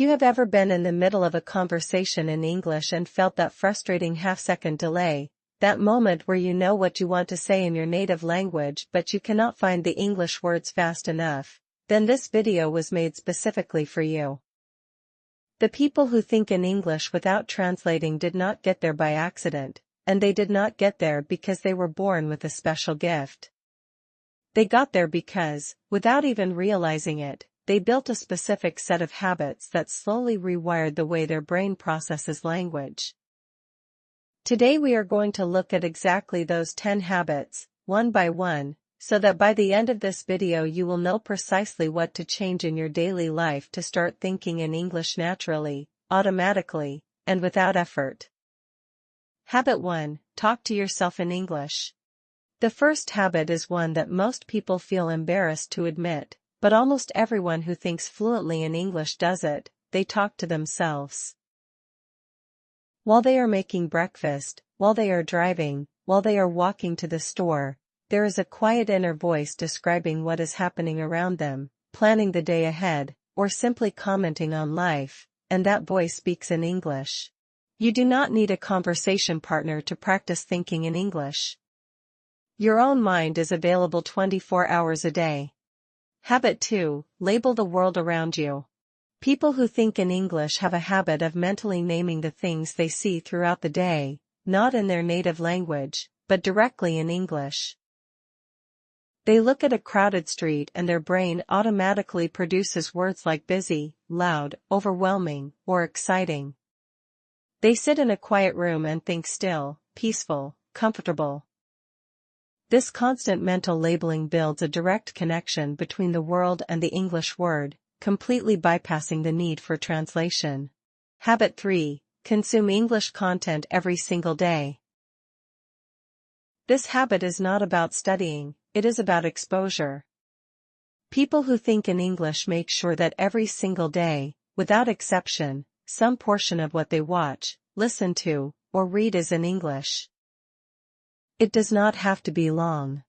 You have ever been in the middle of a conversation in English and felt that frustrating half-second delay, that moment where you know what you want to say in your native language but you cannot find the English words fast enough? Then this video was made specifically for you. The people who think in English without translating did not get there by accident, and they did not get there because they were born with a special gift. They got there because, without even realizing it, they built a specific set of habits that slowly rewired the way their brain processes language. Today we are going to look at exactly those 10 habits, one by one, so that by the end of this video you will know precisely what to change in your daily life to start thinking in English naturally, automatically, and without effort. Habit 1. Talk to yourself in English. The first habit is one that most people feel embarrassed to admit, but almost everyone who thinks fluently in English does it. They talk to themselves. While they are making breakfast, while they are driving, while they are walking to the store, there is a quiet inner voice describing what is happening around them, planning the day ahead, or simply commenting on life, and that voice speaks in English. You do not need a conversation partner to practice thinking in English. Your own mind is available 24 hours a day. Habit 2. Label the world around you. People who think in English have a habit of mentally naming the things they see throughout the day, not in their native language, but directly in English. They look at a crowded street and their brain automatically produces words like busy, loud, overwhelming, or exciting. They sit in a quiet room and think still, peaceful, comfortable. This constant mental labeling builds a direct connection between the world and the English word, completely bypassing the need for translation. Habit 3. Consume English content every single day. This habit is not about studying, it is about exposure. People who think in English make sure that every single day, without exception, some portion of what they watch, listen to, or read is in English. It does not have to be long.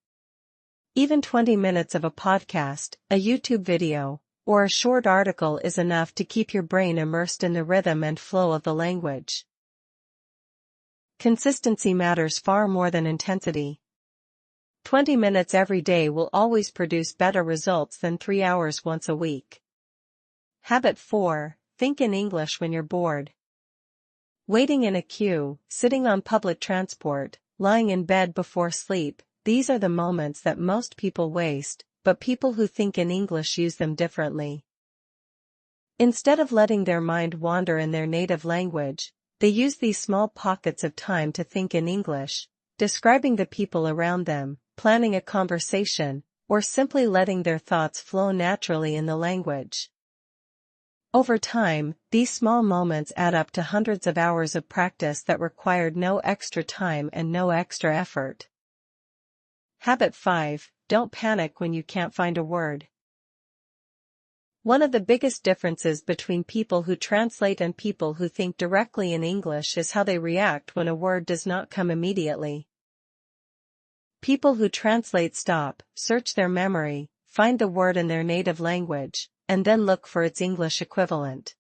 Even 20 minutes of a podcast, a YouTube video, or a short article is enough to keep your brain immersed in the rhythm and flow of the language. Consistency matters far more than intensity. 20 minutes every day will always produce better results than 3 hours once a week. Habit 4. Think in English when you're bored. Waiting in a queue, sitting on public transport, lying in bed before sleep, these are the moments that most people waste, but people who think in English use them differently. Instead of letting their mind wander in their native language, they use these small pockets of time to think in English, describing the people around them, planning a conversation, or simply letting their thoughts flow naturally in the language. Over time, these small moments add up to hundreds of hours of practice that required no extra time and no extra effort. Habit 5. Don't panic when you can't find a word. One of the biggest differences between people who translate and people who think directly in English is how they react when a word does not come immediately. People who translate stop, search their memory, find the word in their native language, and then look for its English equivalent.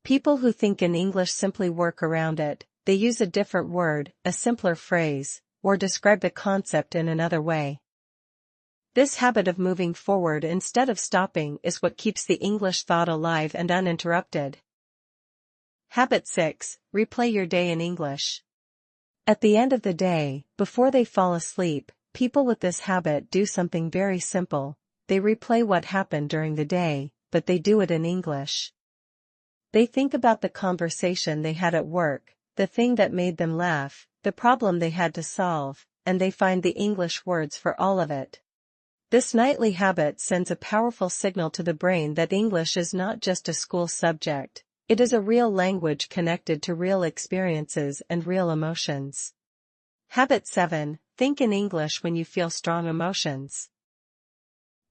People who think in English simply work around it. They use a different word, a simpler phrase, or describe the concept in another way. This habit of moving forward instead of stopping is what keeps the English thought alive and uninterrupted. Habit 6. Replay your day in English. At the end of the day, before they fall asleep, people with this habit do something very simple. They replay what happened during the day, but they do it in English. They think about the conversation they had at work, the thing that made them laugh, the problem they had to solve, and they find the English words for all of it. This nightly habit sends a powerful signal to the brain that English is not just a school subject, it is a real language connected to real experiences and real emotions. Habit 7. Think in English when you feel strong emotions.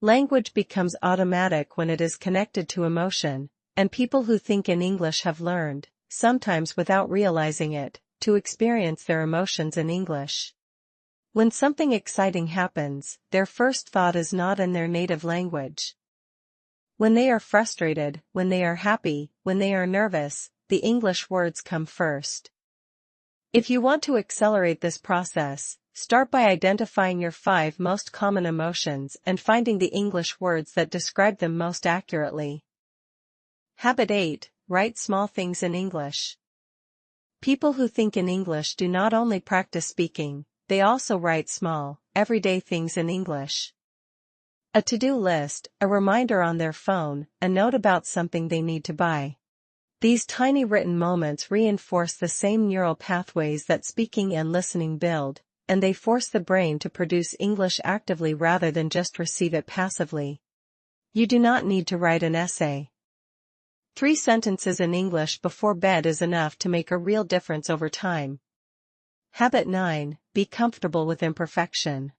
Language becomes automatic when it is connected to emotion, and people who think in English have learned, sometimes without realizing it, to experience their emotions in English. When something exciting happens, their first thought is not in their native language. When they are frustrated, when they are happy, when they are nervous, the English words come first. If you want to accelerate this process, start by identifying your 5 most common emotions and finding the English words that describe them most accurately. Habit 8. Write small things in English. People who think in English do not only practice speaking, they also write small, everyday things in English. A to-do list, a reminder on their phone, a note about something they need to buy. These tiny written moments reinforce the same neural pathways that speaking and listening build, and they force the brain to produce English actively rather than just receive it passively. You do not need to write an essay. 3 sentences in English before bed is enough to make a real difference over time. Habit 9. Be comfortable with imperfection.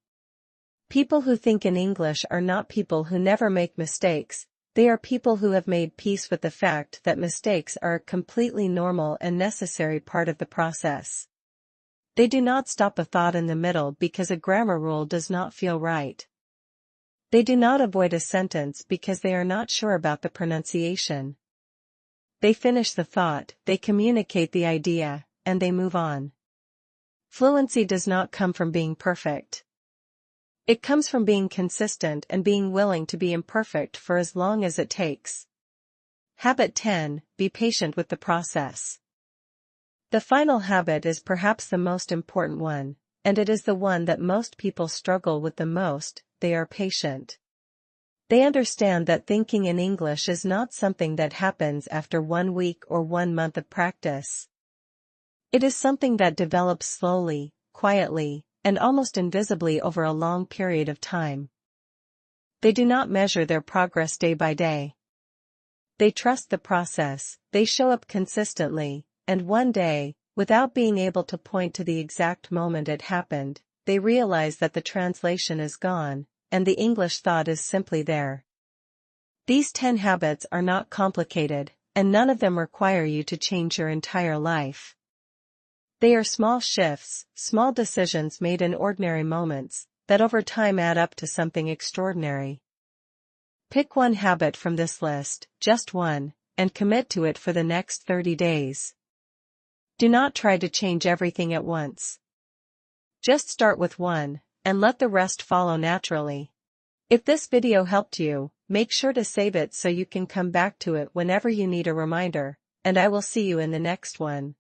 People who think in English are not people who never make mistakes, they are people who have made peace with the fact that mistakes are a completely normal and necessary part of the process. They do not stop a thought in the middle because a grammar rule does not feel right. They do not avoid a sentence because they are not sure about the pronunciation. They finish the thought, they communicate the idea, and they move on. Fluency does not come from being perfect. It comes from being consistent and being willing to be imperfect for as long as it takes. Habit 10. Be patient with the process. The final habit is perhaps the most important one, and it is the one that most people struggle with the most. They are patient. They understand that thinking in English is not something that happens after 1 week or 1 month of practice. It is something that develops slowly, quietly, and almost invisibly over a long period of time. They do not measure their progress day by day. They trust the process, they show up consistently, and one day, without being able to point to the exact moment it happened, they realize that the translation is gone, and the English thought is simply there. These 10 habits are not complicated, and none of them require you to change your entire life. They are small shifts, small decisions made in ordinary moments, that over time add up to something extraordinary. Pick one habit from this list, just one, and commit to it for the next 30 days. Do not try to change everything at once. Just start with one, and let the rest follow naturally. If this video helped you, make sure to save it so you can come back to it whenever you need a reminder, and I will see you in the next one.